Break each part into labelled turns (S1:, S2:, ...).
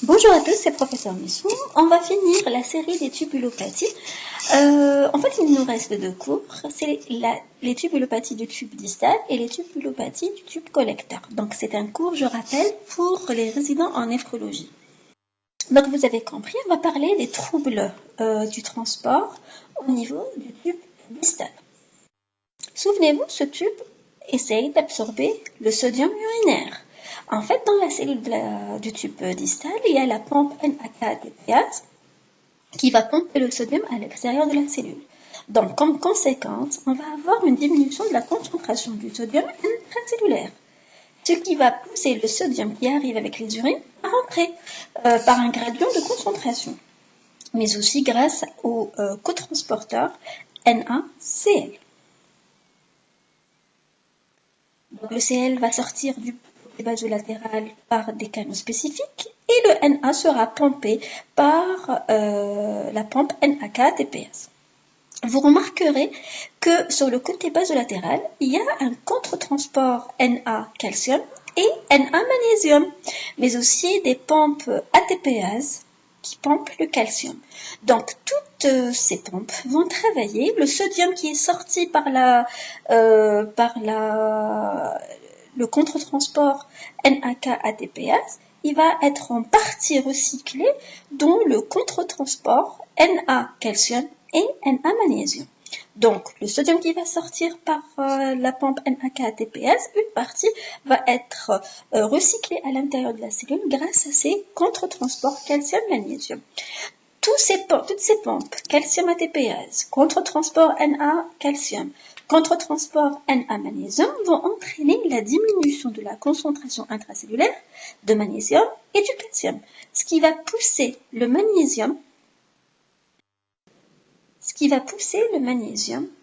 S1: Bonjour à tous, c'est Professeur Misson. On va finir la série des tubulopathies. En fait, il nous reste deux cours. C'est les tubulopathies du tube distal et les tubulopathies du tube collecteur. Donc, c'est un cours, je rappelle, pour les résidents en néphrologie. Donc, vous avez compris, on va parler des troubles du transport au niveau du tube distal. Souvenez-vous, ce tube essaye d'absorber le sodium urinaire. En fait, dans la cellule du tube distal, il y a la pompe NAK-ATPase qui va pomper le sodium à l'extérieur de la cellule. Donc, comme conséquence, on va avoir une diminution de la concentration du sodium intracellulaire, ce qui va pousser le sodium qui arrive avec les urines à rentrer par un gradient de concentration, mais aussi grâce au cotransporteur NaCl. Donc, le Cl va sortir du basolatéral par des canaux spécifiques et le Na sera pompé par la pompe NAK-ATPase. Vous remarquerez que sur le côté basolatéral, il y a un contre-transport Na-calcium et Na-magnésium, mais aussi des pompes ATPase qui pompent le calcium. Donc, toutes ces pompes vont travailler. Le sodium qui est sorti par le contre-transport NAK-ATPase, il va être en partie recyclé dans le contre-transport Na-calcium et Na-magnésium. Donc, le sodium qui va sortir par la pompe NAK-ATPase, une partie va être recyclée à l'intérieur de la cellule grâce à ces contre-transports calcium-magnésium. Toutes ces pompes, calcium-ATPase, contre-transport Na-calcium, contre-transport Na-magnésium vont entraîner la diminution de la concentration intracellulaire de magnésium et du calcium, ce qui va pousser le magnésium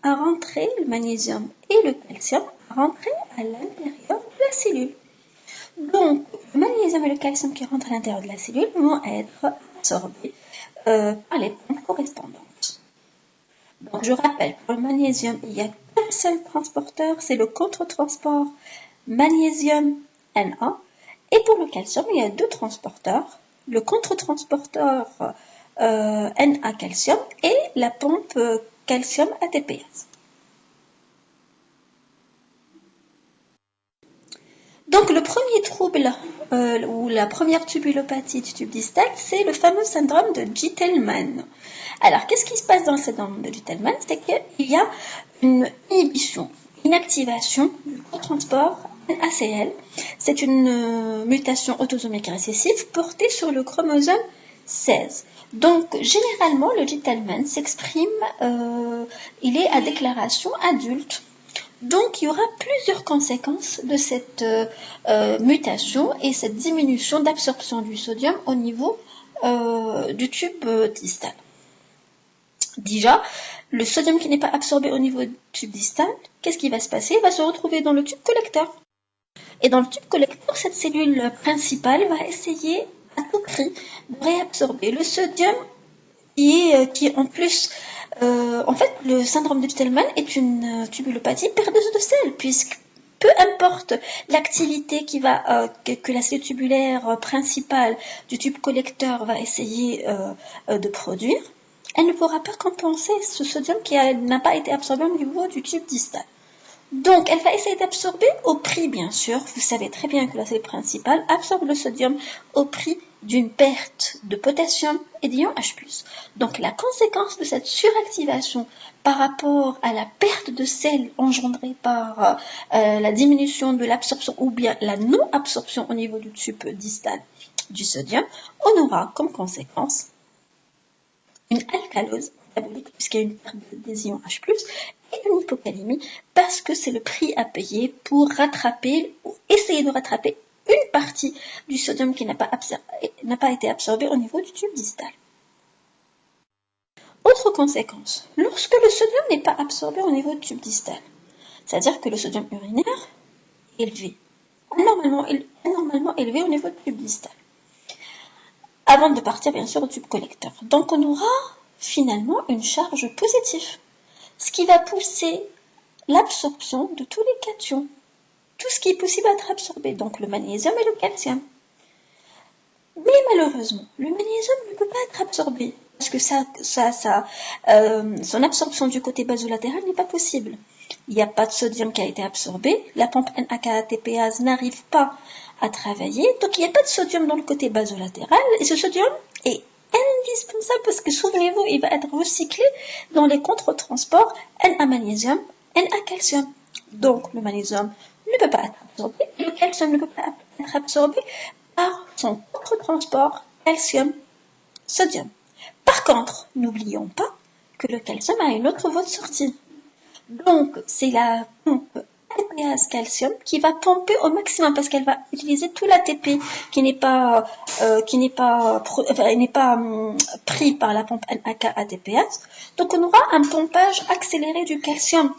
S1: à rentrer, le magnésium et le calcium à rentrer à l'intérieur de la cellule. Donc, le magnésium et le calcium qui rentrent à l'intérieur de la cellule vont être absorbés par les pompes correspondantes. Donc, je rappelle, pour le magnésium, il n'y a qu'un seul transporteur, c'est le contre-transport magnésium-Na. Et pour le calcium, il y a deux transporteurs, le contre-transporteur Na-calcium et la pompe calcium-ATPase. Donc, le premier trouble ou la première tubulopathie du tube distal, c'est le fameux syndrome de Gitelman. Alors, qu'est-ce qui se passe dans le syndrome de Gitelman? C'est qu'il y a une inhibition, une activation du cotransport NaCl. C'est une mutation autosomique récessive portée sur le chromosome 16. Donc, généralement, le Gitelman s'exprime, il est à déclaration adulte. Donc, il y aura plusieurs conséquences de cette mutation et cette diminution d'absorption du sodium au niveau du tube distal. Déjà, le sodium qui n'est pas absorbé au niveau du tube distal, qu'est-ce qui va se passer? Il va se retrouver dans le tube collecteur. Et dans le tube collecteur, cette cellule principale va essayer à tout prix de réabsorber le sodium qui en plus... en fait, le syndrome de Gitelman est une tubulopathie perdeuse de sel, puisque peu importe l'activité que la cellule tubulaire principale du tube collecteur va essayer de produire, elle ne pourra pas compenser ce sodium qui n'a pas été absorbé au niveau du tube distal. Donc, elle va essayer d'absorber au prix, bien sûr, vous savez très bien que la cellule principale absorbe le sodium au prix d'une perte de potassium et d'ion H+. Donc, la conséquence de cette suractivation par rapport à la perte de sel engendrée par la diminution de l'absorption ou bien la non-absorption au niveau du tube distal du sodium, on aura comme conséquence une alcalose métabolique puisqu'il y a une perte des ions H+, et une hypocalémie parce que c'est le prix à payer pour rattraper ou essayer de rattraper une partie du sodium qui n'a pas été absorbé au niveau du tube distal. Autre conséquence, lorsque le sodium n'est pas absorbé au niveau du tube distal, c'est-à-dire que le sodium urinaire est élevé, anormalement élevé au niveau du tube distal, avant de partir bien sûr au tube collecteur. Donc on aura finalement une charge positive, ce qui va pousser l'absorption de tous les cations, tout ce qui est possible à être absorbé, donc le magnésium et le calcium. Mais malheureusement, le magnésium ne peut pas être absorbé parce que son absorption du côté basolatéral n'est pas possible. Il n'y a pas de sodium qui a été absorbé, la pompe NAK-ATPase n'arrive pas à travailler, donc il n'y a pas de sodium dans le côté basolatéral, et ce sodium est indispensable parce que, souvenez-vous, il va être recyclé dans les contre-transports Na-magnésium, Na-calcium. Donc, le magnésium ne peut pas être absorbé, et le calcium ne peut pas être absorbé par son contre-transport calcium-sodium. Par contre, n'oublions pas que le calcium a une autre voie de sortie. Donc, c'est la pompe ATPase calcium qui va pomper au maximum parce qu'elle va utiliser tout l'ATP qui n'est pas pris par la pompe NAK-ATPase. Donc, on aura un pompage accéléré du calcium.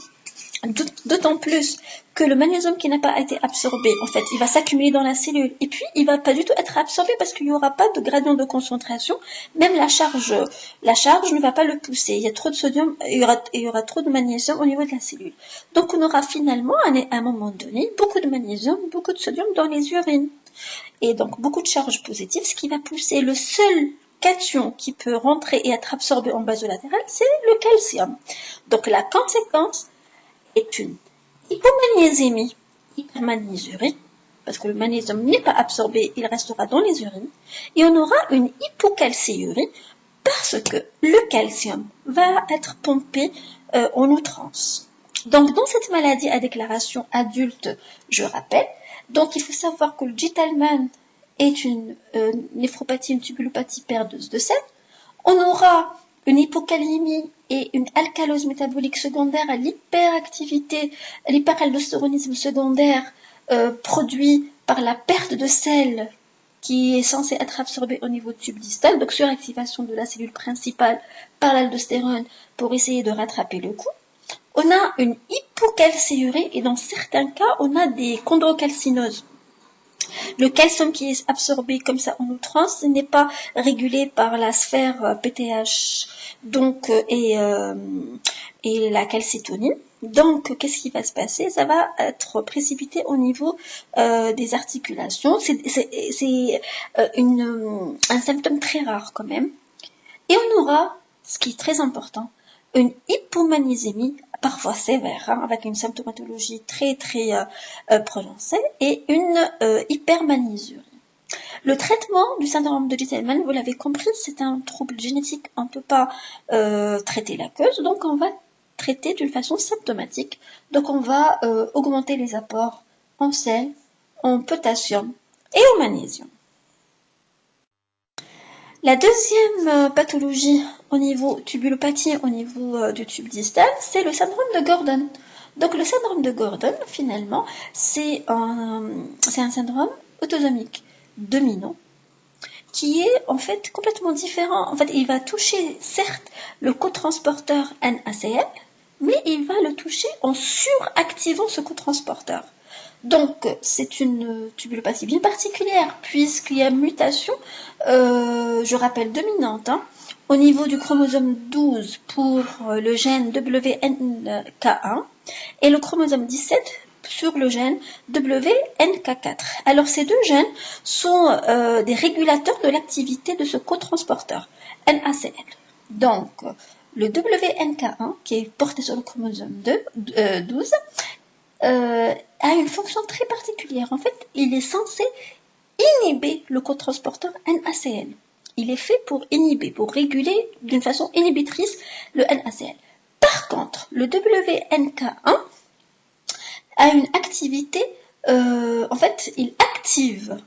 S1: D'autant plus que le magnésium qui n'a pas été absorbé, en fait, il va s'accumuler dans la cellule et puis il va pas du tout être absorbé parce qu'il n'y aura pas de gradient de concentration. Même la charge ne va pas le pousser. Il y a trop de sodium, il y aura trop de magnésium au niveau de la cellule. Donc on aura finalement, à un moment donné, beaucoup de magnésium, beaucoup de sodium dans les urines. Et donc beaucoup de charges positives, ce qui va pousser le seul cation qui peut rentrer et être absorbé en basolatéral, c'est le calcium. Donc la conséquence est une hypomagnésémie, hypermagnésurie, parce que le magnésium n'est pas absorbé, il restera dans les urines, et on aura une hypocalciurie parce que le calcium va être pompé en outrance. Donc dans cette maladie à déclaration adulte, je rappelle, donc il faut savoir que le Gitelman est une néphropathie, une tubulopathie perdeuse de sel. On aura une hypocalémie et une alcalose métabolique secondaire à l'hyperactivité, à l'hyperaldostéronisme secondaire produit par la perte de sel qui est censé être absorbé au niveau du tube distal, donc suractivation de la cellule principale par l'aldostérone pour essayer de rattraper le coup. On a une hypocalciurie et dans certains cas, on a des chondrocalcinoses. Le calcium qui est absorbé comme ça en outrance n'est pas régulé par la sphère PTH donc, et la calcitonie. Donc, qu'est-ce qui va se passer? Ça va être précipité au niveau des articulations. C'est un symptôme très rare quand même. Et on aura, ce qui est très important, une hypomagnésémie, parfois sévère, avec une symptomatologie très très prononcée, et une hypermagnésurie. Le traitement du syndrome de Gitelman, vous l'avez compris, c'est un trouble génétique, on ne peut pas traiter la cause, donc on va traiter d'une façon symptomatique. Donc on va augmenter les apports en sel, en potassium et en magnésium. La deuxième pathologie au niveau tubulopathie, au niveau du tube distal, c'est le syndrome de Gordon. Donc le syndrome de Gordon, finalement, c'est un syndrome autosomique dominant qui est en fait complètement différent. En fait, il va toucher certes le cotransporteur NACL, mais il va le toucher en suractivant ce cotransporteur. Donc, c'est une tubulopathie bien particulière, puisqu'il y a mutation, je rappelle, dominante, au niveau du chromosome 12 pour le gène WNK1 et le chromosome 17 sur le gène WNK4. Alors, ces deux gènes sont des régulateurs de l'activité de ce cotransporteur, NACL. Donc, le WNK1, qui est porté sur le chromosome 12, a une fonction très particulière. En fait, il est censé inhiber le cotransporteur NACL. Il est fait pour inhiber, pour réguler d'une façon inhibitrice le NACL. Par contre, le WNK1 a une activité, en fait, il active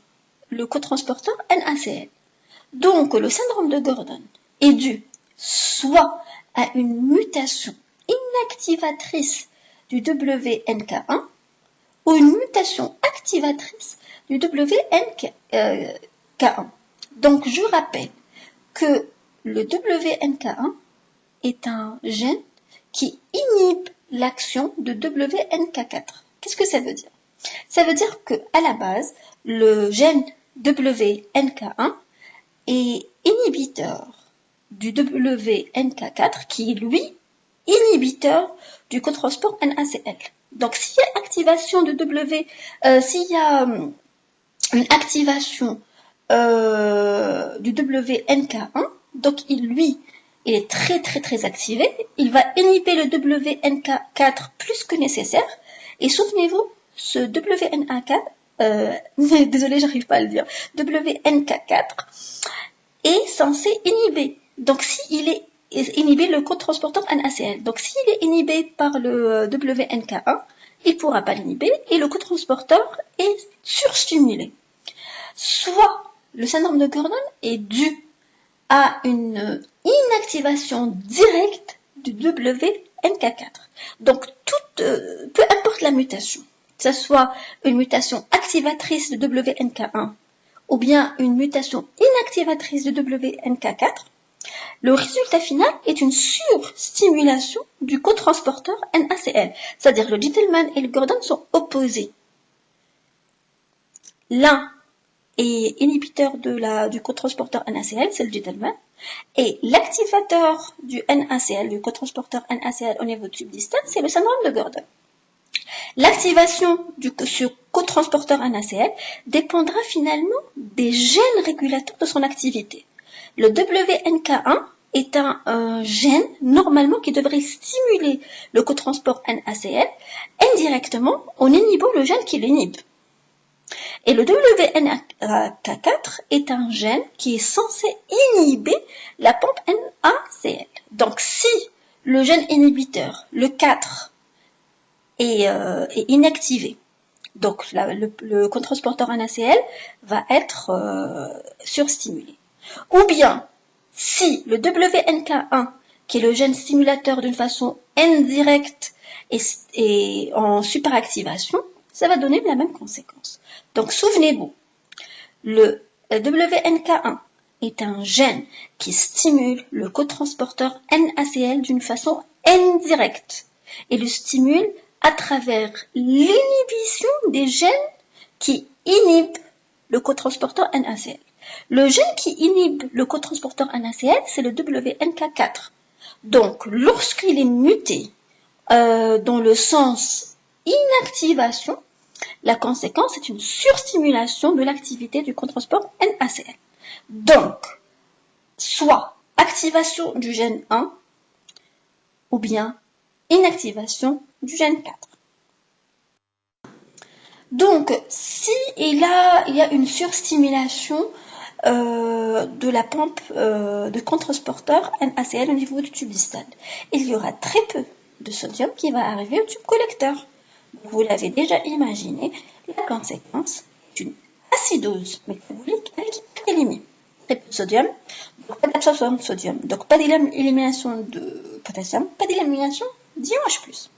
S1: le cotransporteur NACL. Donc, le syndrome de Gordon est dû soit à une mutation inactivatrice du WNK1 ou une mutation activatrice du WNK1. Donc, je rappelle que le WNK1 est un gène qui inhibe l'action de WNK4. Qu'est-ce que ça veut dire? Ça veut dire qu'à la base, le gène WNK1 est inhibiteur du WNK4 qui est lui inhibiteur du cotransport NACL. Donc s'il y a activation de s'il y a une activation du WNK1. Donc lui, il est très activé. Il va inhiber le WNK4 plus que nécessaire. Et souvenez-vous, ce WNK4, désolé, j'arrive pas à le dire, WNK4 est censé inhiber. Donc s'il est inhibé le cotransporteur NaCl. Donc s'il est inhibé par le WNK1, il ne pourra pas l'inhiber et le cotransporteur est surstimulé. Soit le syndrome de Gordon est dû à une inactivation directe du WNK4. Donc peu importe la mutation, que ce soit une mutation activatrice de WNK1 ou bien une mutation inactivatrice de WNK4, le résultat final est une surstimulation du cotransporteur NaCl. C'est-à-dire que le Gitelman et le Gordon sont opposés. L'un est inhibiteur du cotransporteur NaCl, c'est le Gitelman, et l'activateur du NaCl, du cotransporteur NaCl au niveau du tube distal, c'est le syndrome de Gordon. L'activation du cotransporteur NaCl dépendra finalement des gènes régulateurs de son activité. Le WNK1 est un gène normalement qui devrait stimuler le cotransport NaCl indirectement en inhibant le gène qui l'inhibe. Et le WNK4 est un gène qui est censé inhiber la pompe NaCl. Donc si le gène inhibiteur, le 4, est inactivé, donc le cotransporteur NaCl va être surstimulé. Ou bien, si le WNK1, qui est le gène stimulateur d'une façon indirecte, est en superactivation, ça va donner la même conséquence. Donc souvenez-vous, le WNK1 est un gène qui stimule le cotransporteur NaCl d'une façon indirecte et le stimule à travers l'inhibition des gènes qui inhibent le cotransporteur NaCl. Le gène qui inhibe le cotransporteur NaCl, c'est le WNK4. Donc, lorsqu'il est muté dans le sens inactivation, la conséquence est une surstimulation de l'activité du cotransport NaCl. Donc, soit activation du gène 1 ou bien inactivation du gène 4. Donc, si il y a une surstimulation de la pompe de cotransporteur NaCl au niveau du tube distal, il y aura très peu de sodium qui va arriver au tube collecteur. Vous l'avez déjà imaginé, la conséquence est une acidose métabolique avec hypercalémie. Très peu de sodium, donc pas d'absorption de sodium, donc pas d'élimination de potassium, pas d'élimination d'ion H+.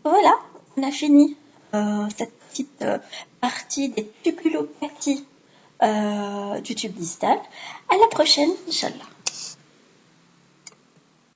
S1: Voilà, on a fini cette petite partie des tubulopathies du tube distal. À la prochaine, Inch'Allah.